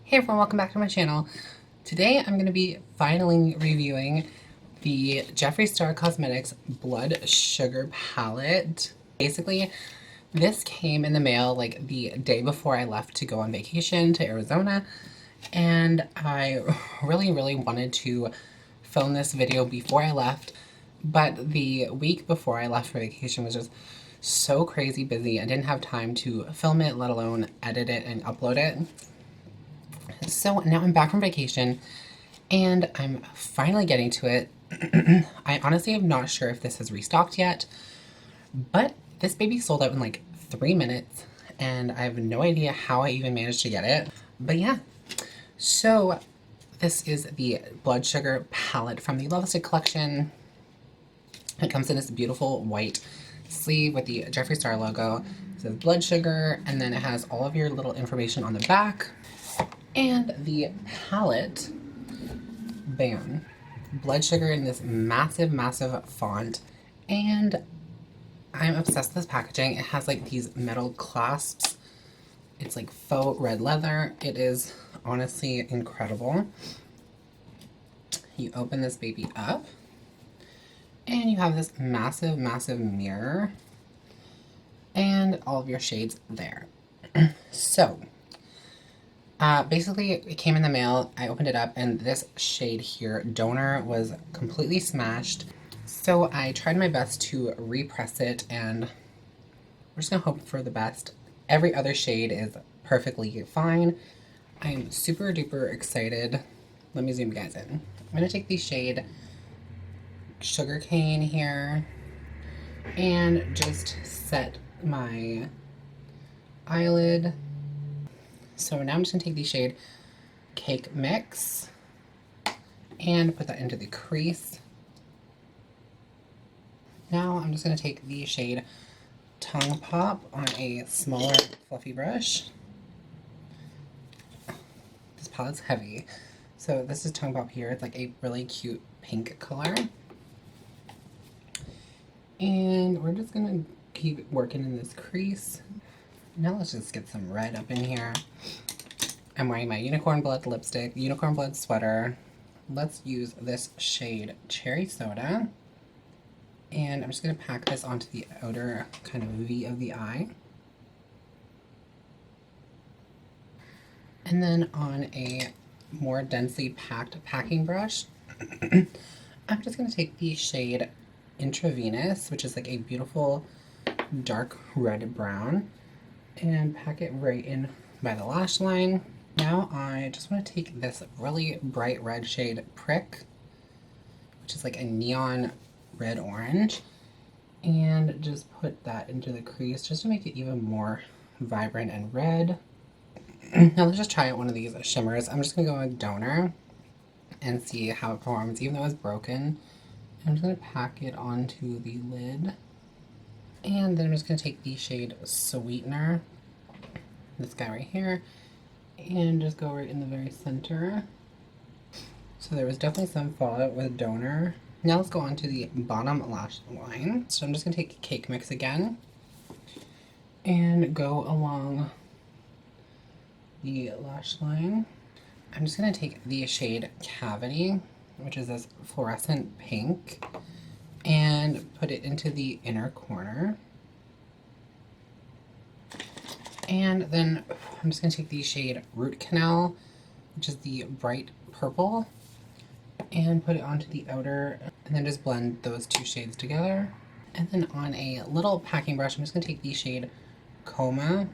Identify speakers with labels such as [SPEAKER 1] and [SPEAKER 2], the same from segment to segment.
[SPEAKER 1] Hey everyone, welcome back to my channel. Today I'm going to be finally reviewing the Jeffree Star Cosmetics Blood Sugar Palette. Basically, this came in the mail like the day before I left to go on vacation to Arizona, and I really wanted to film this video before I left, but the week before I left for vacation was just so crazy busy. I didn't have time to film it, let alone edit it and upload it. So now I'm back from vacation and I'm finally getting to it. I honestly am not sure if this has restocked yet, but this baby sold out in like 3 minutes and I have no idea how I even managed to get it. But yeah, so this is the Blood Sugar palette from the Love Stick collection. It comes in this beautiful white sleeve with the Jeffree Star logo. It says Blood Sugar, and then it has all of your little information on the back. And the palette, bam, Blood Sugar in this massive font. And I'm obsessed with this packaging. It has like these metal clasps. It's like faux red leather. It is honestly incredible. You open this baby up and you have this massive mirror and all of your shades there. So basically, it came in the mail. I opened it up, and this shade here, Donor, was completely smashed. So I tried my best to repress it, and we're just gonna hope for the best. Every other shade is perfectly fine. I'm super duper excited. Let me zoom you guys in. I'm gonna take the shade Sugarcane here and just set my eyelid. So now I'm just gonna take the shade Cake Mix and put that into the crease. Now I'm just gonna take the shade Tongue Pop on a smaller fluffy brush. This palette's heavy. So this is Tongue Pop here. It's like a really cute pink color. And we're just gonna keep working in this crease. Now let's just get some red up in here. I'm wearing my Unicorn Blood lipstick, Unicorn Blood sweater. Let's use this shade Cherry Soda. And I'm just going to pack this onto the outer kind of V of the eye. And then on a more densely packed packing brush, I'm just going to take the shade Intravenous, which is like a beautiful dark red brown, and pack it right in by the lash line. Now I just want to take this really bright red shade Prick, which is like a neon red orange, and just put that into the crease just to make it even more vibrant and red. Now let's just try out one of these shimmers. I'm just going to go with Donor and see how it performs, even though it's broken. I'm just going to pack it onto the lid. And then I'm just going to take the shade Sweetener, this guy right here, and just go right in the very center. So there was definitely some fallout with Donor. Now let's go on to the bottom lash line. So I'm just going to take Cake Mix again and go along the lash line. I'm just going to take the shade Cavity, which is this fluorescent pink, and put it into the inner corner. And then I'm just going to take the shade Root Canal, which is the bright purple, and put it onto the outer, and then just blend those two shades together. And then on a little packing brush, I'm just going to take the shade Coma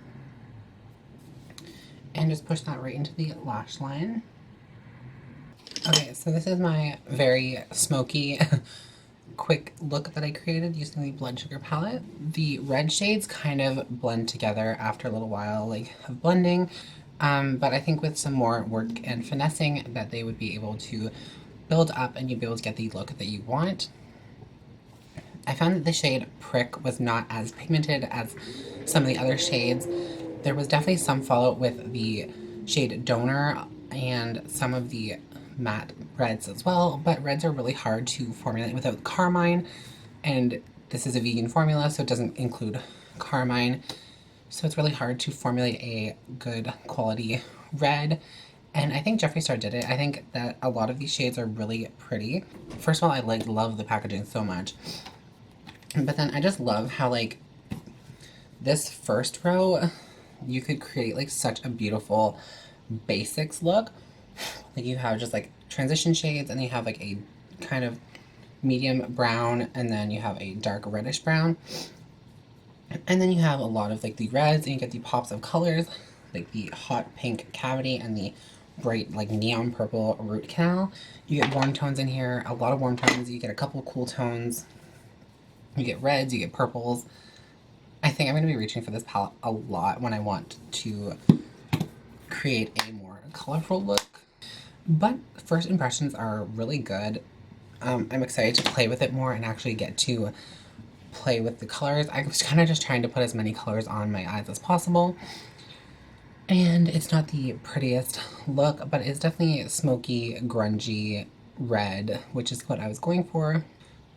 [SPEAKER 1] and just push that right into the lash line. Okay, so this is my very smoky quick look that I created using the Blood Sugar palette. The red shades kind of blend together after a little while like of blending, but I think with some more work and finessing that they would be able to build up and you'd be able to get the look that you want. I found that the shade Prick was not as pigmented as some of the other shades. There was definitely some fallout with the shade Donor and some of the matte reds as well, but reds are really hard to formulate without carmine, and this is a vegan formula, so it doesn't include carmine, so it's really hard to formulate a good quality red. And I think Jeffree Star did it. I think that a lot of these shades are really pretty. First of all, I like love the packaging so much. But then I just love how like this first row, you could create like such a beautiful basics look. Like you have just like transition shades, and you have like a kind of medium brown, and then you have a dark reddish brown. And then you have a lot of like the reds, and you get the pops of colors, like the hot pink cavity and the bright like neon purple root canal. You get warm tones in here, a lot of warm tones. You get a couple cool tones. You get reds, you get purples. I think I'm going to be reaching for this palette a lot when I want to create a more colorful look. But first impressions are really good. I'm excited to play with it more and actually get to play with the colors. I was kind of just trying to put as many colors on my eyes as possible. And it's not the prettiest look, but it's definitely smoky, grungy red, which is what I was going for.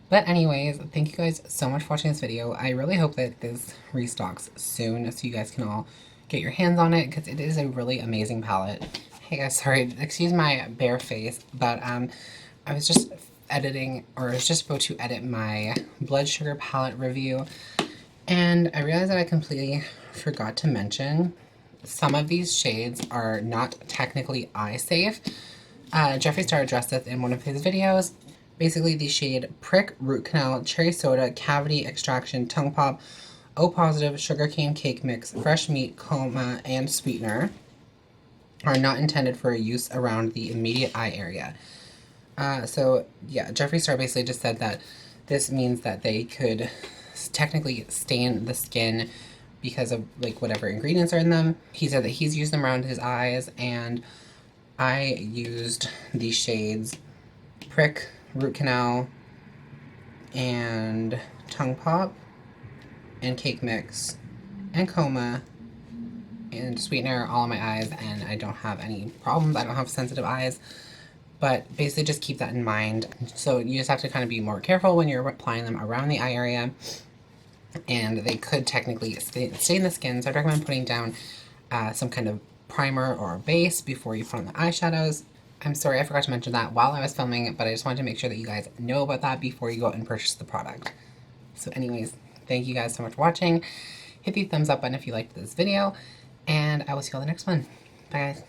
[SPEAKER 1] But anyways, thank you guys so much for watching this video. I really hope that this restocks soon so you guys can all get your hands on it, because it is a really amazing palette. Hey guys, sorry, excuse my bare face, but I was just editing, or I was just about to edit my blood sugar palette review, and I realized that I completely forgot to mention some of these shades are not technically eye safe. Jeffree Star addressed this in one of his videos. Basically, the shade Prick, Root Canal, Cherry Soda, Cavity Extraction, Tongue Pop, O Positive, Sugarcane Cake Mix, Fresh Meat, Coma, and Sweetener are not intended for use around the immediate eye area. So yeah, Jeffree Star basically just said that this means that they could technically stain the skin because of like whatever ingredients are in them. He said that he's used them around his eyes, and I used these shades Prick, Root Canal, and Tongue Pop, and Cake Mix, and Coma, and Sweetener all on my eyes, and I don't have any problems. I don't have sensitive eyes. But basically just keep that in mind. So you just have to kind of be more careful when you're applying them around the eye area. And they could technically stain the skin, so I'd recommend putting down some kind of primer or base before you put on the eyeshadows. I'm sorry I forgot to mention that while I was filming, but I just wanted to make sure that you guys know about that before you go out and purchase the product. So anyways, thank you guys so much for watching. Hit the thumbs up button if you liked this video, and I will see you all in the next one. Bye guys.